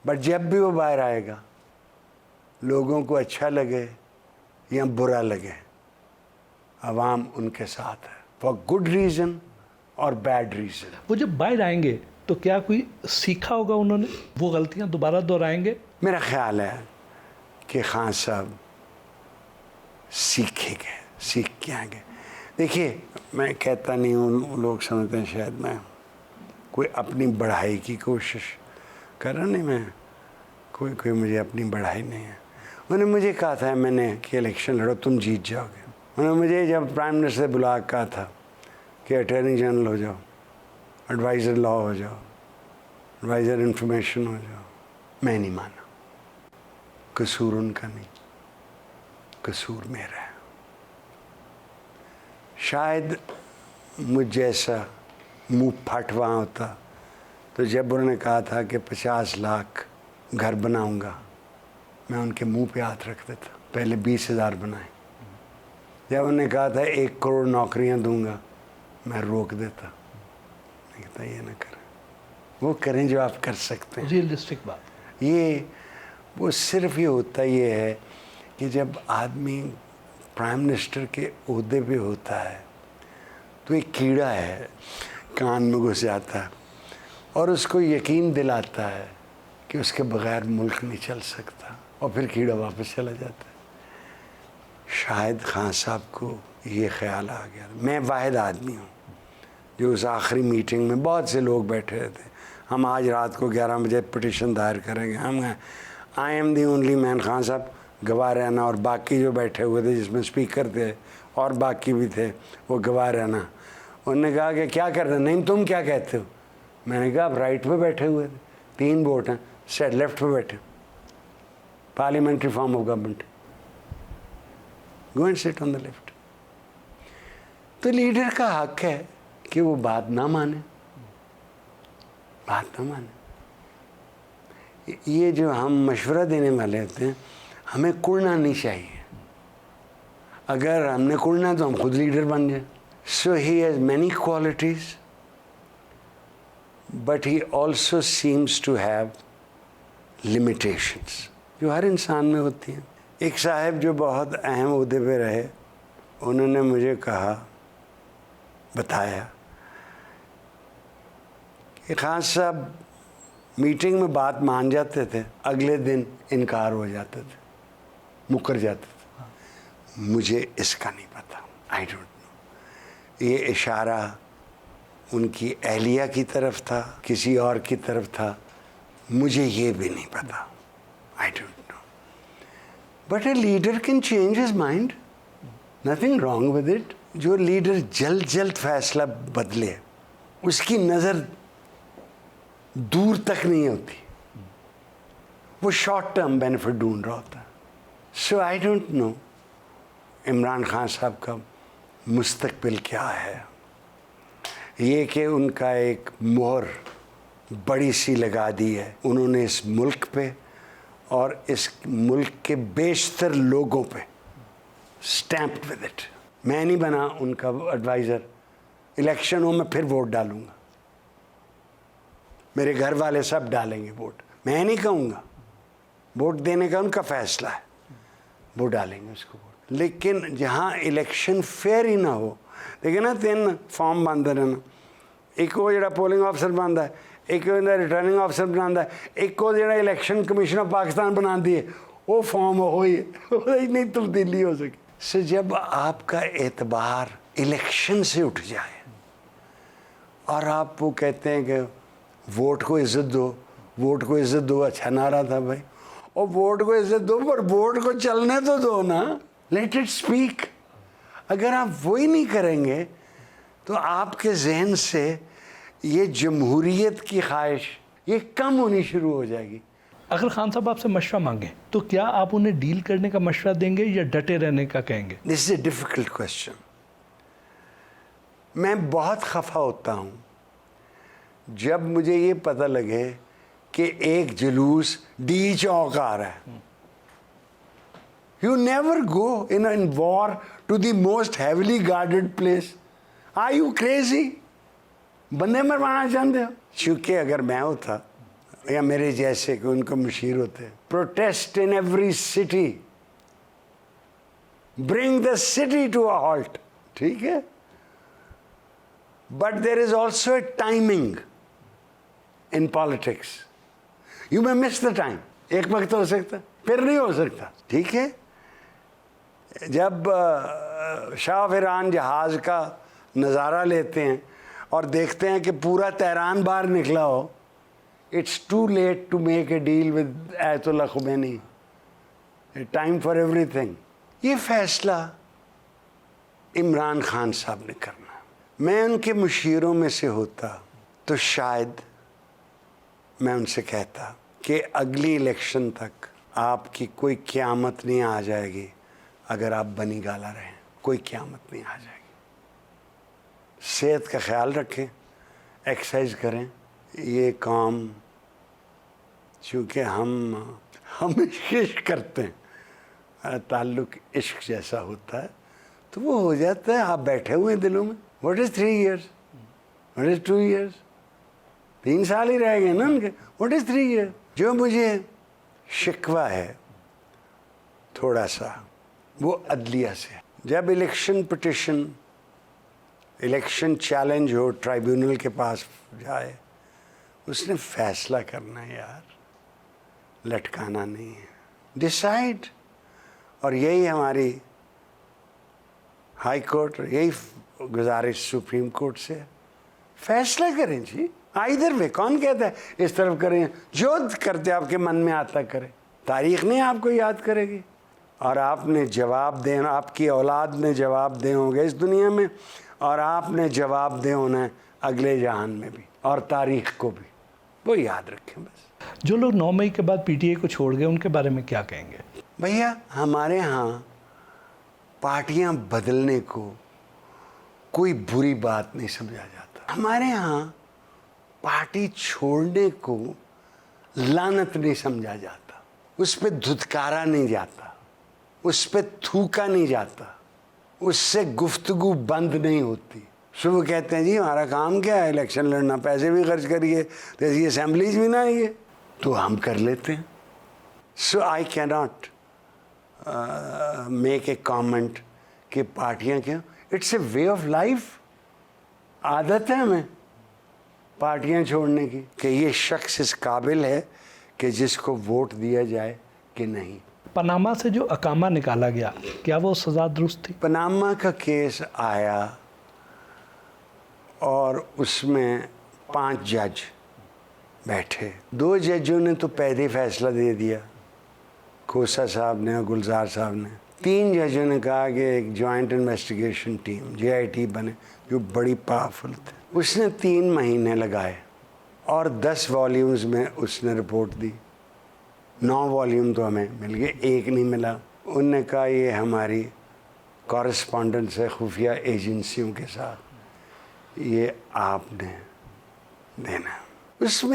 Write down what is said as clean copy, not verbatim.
But जब भी वो बाहर आएगा, लोगों को अच्छा लगे या बुरा लगे, अवाम उनके साथ है, फॉर गुड रीज़न और बैड रीज़न। वो जब बाहर आएंगे तो क्या कोई सीखा होगा उन्होंने, वो गलतियां दोबारा दोहराएंगे? मेरा ख्याल है कि खान साहब सीखेंगे, सीख के आएंगे। देखिए, मैं कहता नहीं हूँ, लोग समझते हैं शायद मैं कोई अपनी बढ़ाई की कोशिश कर रहा, नहीं, मैं कोई मुझे अपनी बढ़ाई नहीं है। उन्होंने मुझे कहा था, मैंने कि इलेक्शन लड़ो, तुम जीत जाओगे। उन्होंने मुझे जब प्राइम मिनिस्टर से बुला कहा था कि अटॉर्नी जनरल हो जाओ, एडवाइज़र लॉ हो जाओ, एडवाइज़र इंफॉर्मेशन हो जाओ, मैं नहीं माना। कसूर उनका नहीं, कसूर मेरा है। शायद मुझ जैसा मुँह फट वहाँ होता तो जब उन्होंने कहा था कि 50 लाख घर बनाऊंगा, मैं उनके मुंह पे हाथ रख देता। पहले 20,000 बनाए। जब उन्होंने कहा था 1 करोड़ नौकरियां दूंगा, मैं रोक देता। मैं कहता ये ना करें, वो करें जो आप कर सकते हैं। रियलिस्टिक बात ये वो सिर्फ ये होता ये है कि जब आदमी प्राइम मिनिस्टर के ओहदे पे होता है तो एक कीड़ा है कान में घुस जाता है और उसको यकीन दिलाता है कि उसके बगैर मुल्क नहीं चल सकता, और फिर कीड़ा वापस चला जाता है। शायद खान साहब को ये ख्याल आ गया। मैं वाहिद आदमी हूँ जो उस आखिरी मीटिंग में बहुत से लोग बैठे थे, हम आज रात को 11 बजे पिटिशन दायर करेंगे, हम I am the only man, Khan साहब गवाह रहना, और बाकी जो बैठे हुए थे जिसमें स्पीकर थे और बाकी भी थे वो गवाह रहना। उन्होंने कहा कि क्या कर रहे, नहीं तुम क्या कहते हो? मैंने कहा आप राइट पे बैठे हुए थे, 3 वोट हैं, सेट लेफ्ट पे बैठे, parliamentary form of government, go and sit on the left. तो लीडर का हक है कि वो बात ना माने, बात ना माने। ये जो हम मशवरा देने वाले होते हैं, हमें कुड़ना नहीं चाहिए। अगर हमने कुड़ना तो हम खुद लीडर बन जाए। So he has many qualities but he also seems to have limitations जो हर इंसान में होती हैं। एक साहब जो बहुत अहम ओहदे पे रहे, उन्होंने मुझे कहा, बताया कि खान साहब मीटिंग में बात मान जाते थे, अगले दिन इनकार हो जाते थे, मुकर जाते थे। मुझे इसका नहीं पता, आई डोंट नो। ये इशारा उनकी अहलिया की तरफ था, किसी और की तरफ था, मुझे ये भी नहीं पता, आई don't no. But a leader can change his mind, nothing wrong with it. जो लीडर जल्द फैसला बदले, उसकी नज़र दूर तक नहीं होती, वो शॉर्ट टर्म बेनिफिट ढूंढ रहा होता है। So I don't know Imran Khan साहब का मुस्तकबिल क्या है। ये कि उनका एक मोहर बड़ी सी लगा दी है उन्होंने इस मुल्क पे और इस मुल्क के बेशतर लोगों पे, स्टैम्प्ड विद इट। मैं नहीं बना उनका एडवाइज़र, इलेक्शन हो मैं फिर वोट डालूंगा, मेरे घर वाले सब डालेंगे वोट, मैं नहीं कहूँगा, वोट देने का उनका फैसला है, वो डालेंगे उसको वोट। लेकिन जहाँ इलेक्शन फेयर ही ना हो, देखिए ना 3 फॉर्म बनते रहना, एक वो जो पोलिंग ऑफिसर बनता है, एक रिटर्निंग ऑफिसर बनाता है, एक को जो इलेक्शन कमीशन ऑफ पाकिस्तान बना दिए, वो फॉर्म हो ही नहीं तब्दीली हो सकी। सो जब आपका एतबार इलेक्शन से उठ जाए और आप वो कहते हैं कि वोट को इज़्ज़त दो, वोट को इज़्ज़त दो, अच्छा नारा था भाई, और वोट को इज़्ज़त दो पर वोट को चलने तो दो ना, लेट इट स्पीक। अगर आप वही नहीं करेंगे तो आपके जहन से ये जमहूरियत की ख्वाहिश ये कम होनी शुरू हो जाएगी। अगर खान साहब आपसे मशवरा मांगे तो क्या आप उन्हें डील करने का मशवरा देंगे या डटे रहने का कहेंगे? This is a difficult question. मैं बहुत खफा होता हूँ जब मुझे ये पता लगे कि एक जुलूस डी चौक आ रहा है। You never go in a war to the most heavily guarded place. Are you crazy? बंदे मरवाना चाहते हो? क्योंकि अगर मैं होता, یا میرے جیسے کہ ان کو مشیر ہوتے ہیں. Protest in every city, bring the city to a halt. ٹھیک ہے, but there is also a timing in politics. You may miss the time. ایک وقت ہو سکتا, پھر نہیں ہو سکتا. ٹھیک ہے, جب شاہ آف ایران جہاز کا نظارہ لیتے ہیں اور دیکھتے ہیں کہ پورا تہران باہر نکلا ہو, it's too late to make a deal with Ayatollah Khomeini, time for ایوری تھنگ. یہ فیصلہ عمران خان صاحب نے کرنا. میں ان کے مشیروں میں سے ہوتا تو شاید میں ان سے کہتا کہ اگلی الیکشن تک آپ کی کوئی قیامت نہیں آ جائے گی اگر آپ بنی گالا رہیں. کوئی قیامت نہیں آ جائے گی. صحت کا خیال رکھیں, ایکسرسائز کریں. یہ کام چونکہ ہم عشق کرتے ہیں, تعلق عشق جیسا ہوتا ہے تو وہ ہو جاتا ہے. آپ بیٹھے ہوئے ہیں دلوں میں. What is 3 years, what is 2 years, 3 سال ہی رہ گئے نا ان کے. What is 3 years. جو مجھے شکوہ ہے تھوڑا سا وہ عدلیہ سے. جب الیکشن پٹیشن, الیکشن چیلنج ہو, ٹرائیبیونل کے پاس جائے, اس نے فیصلہ کرنا ہے یار, لٹکانا نہیں ہے. ڈیسائیڈ. اور یہی ہماری ہائی کورٹ, یہی گزارش سپریم کورٹ سے, فیصلہ کریں جی. آئیدر وے. کون کہتا ہے اس طرف کریں, جو کرتے آپ کے من میں آتا کریں. تاریخ نہیں آپ کو یاد کرے گی, اور آپ نے جواب دینا, آپ کی اولاد نے جواب دے ہوں گے اس دنیا میں, اور آپ نے جواب دے ہونا ہے اگلے جہان میں بھی, اور تاریخ کو بھی. وہ یاد رکھیں بس. جو لوگ 9 مئی کے بعد پی ٹی آئی کو چھوڑ گئے ان کے بارے میں کیا کہیں گے؟ بھیا ہمارے ہاں پارٹیاں بدلنے کو کوئی بری بات نہیں سمجھا جاتا. ہمارے ہاں پارٹی چھوڑنے کو لعنت نہیں سمجھا جاتا. اس پہ دھتکارا نہیں جاتا, اس پہ تھوکا نہیں جاتا, اس سے گفتگو بند نہیں ہوتی. صبح کہتے ہیں جی ہمارا کام کیا ہے, الیکشن لڑنا, پیسے بھی خرچ کریے تو ایسی اسمبلیز بھی نہ آئیے, تو ہم کر لیتے ہیں. سو آئی کی ناٹ میک اے کامنٹ کہ پارٹیاں کیا. It's a way of life. عادت ہے ہمیں پارٹیاں چھوڑنے کی, کہ یہ شخص اس قابل ہے کہ جس کو ووٹ دیا جائے کہ نہیں. پاناما سے جو اقامہ نکالا گیا, کیا وہ سزا درست تھی؟ پاناما کا کیس آیا اور اس میں 5 جج بیٹھے. 2 ججوں نے تو پہلے ہی فیصلہ دے دیا, کھوسا صاحب نے اور گلزار صاحب نے. 3 ججوں نے کہا کہ ایک جوائنٹ انویسٹیگیشن ٹیم JIT بنے, جو بڑی پاورفل تھی. اس نے 3 مہینے لگائے اور 10 والیومز میں اس نے رپورٹ دی. 9 والیوم تو ہمیں مل گئے, 1 نہیں ملا. ان نے کہا یہ ہماری کورسپونڈنس ہے خفیہ ایجنسیوں کے ساتھ, یہ آپ نے دینا. اس میں